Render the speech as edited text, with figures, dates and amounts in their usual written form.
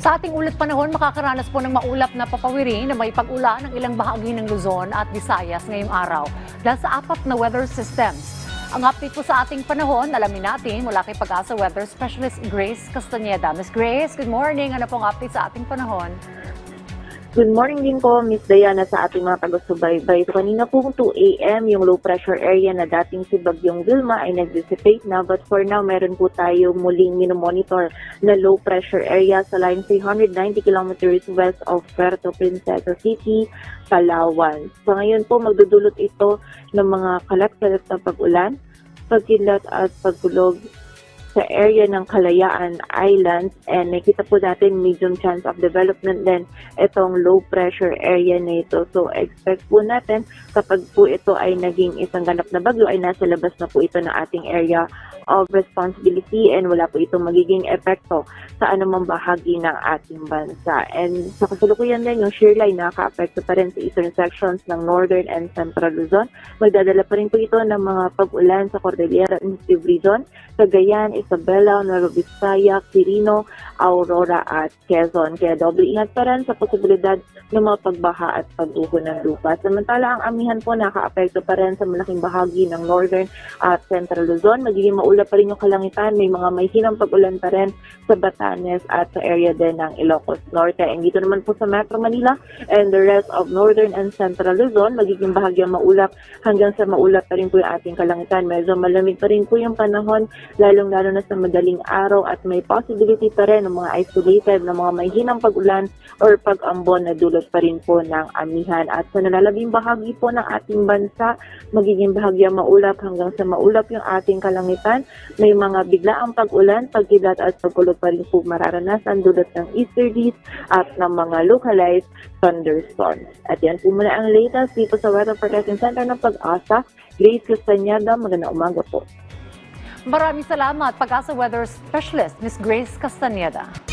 Sa ating ulat panahon, makakaranas po ng maulap na papawiri na may pag-ulan ng ilang bahagi ng Luzon at Visayas ngayong araw dahil sa apat na weather systems. Ang update po sa ating panahon, alamin natin mula kay Pag-asa Weather Specialist Grace Castañeda. Miss Grace, good morning. Ano pong update sa ating panahon? Good morning din po, Miss Diana, sa ating mga taga-subaybay. So, kanina pong 2 a.m., yung low pressure area na dating si Bagyong Vilma ay nag-dissipate na. But for now, meron po tayo muling minomonitor na low pressure area sa line 390 kilometers west of Puerto Princesa City, Palawan. So, ngayon po, magdudulot ito ng mga kalat-kalat na pag-ulan, pagkilat at pagkulog sa area ng Kalayaan Islands, and nakita po natin medium chance of development din itong low pressure area na ito. So expect po natin kapag po ito ay naging isang ganap na bagyo ay nasa labas na po ito ng ating area of responsibility and wala po itong magiging epekto sa anumang bahagi ng ating bansa. And sa kasalukuyan din, yung shear line nakaka-apekto pa rin sa eastern sections ng northern and central Luzon. Magdadala pa rin po ito ng mga pag-ulan sa Cordillera Administrative Region, Cagayan, Isabela, Nueva Vizcaya, Quirino, Aurora at Quezon. Kaya doble ingat pa rin sa posibilidad ng mga pagbaha at pag-uho ng lupa. Samantala, ang amihan po nakaka-apekto pa rin sa malaking bahagi ng northern at central Luzon. Magiging maulap pa rin yung kalangitan. May mga may hinang pag-ulan pa rin sa Batanes at sa area din ng Ilocos Norte. And dito naman po sa Metro Manila and the rest of northern and central Luzon, magiging bahagyang maulap hanggang sa maulap pa rin po yung ating kalangitan. Medyo malamig pa rin po yung panahon, lalong-lalo na sa madaling araw, at may possibility pa rin ng mga isolated na mga may hinang pag-ulan or pag-ambon na dulot pa rin po ng amihan. At sa nalalabing bahagi po ng ating bansa, magiging bahagyang maulap hanggang sa maulap yung ating kalangitan. May mga biglaang pag-ulan, pagkilat at pagkulog pa rin po mararanasan dulot ng easterlies at ng mga localized thunderstorms. At yan po muna ang latest dito sa Weather Forecasting Center ng Pag-asa. Grace Castañeda, magandang umaga po. Maraming salamat, Pag-asa Weather Specialist Miss Grace Castañeda.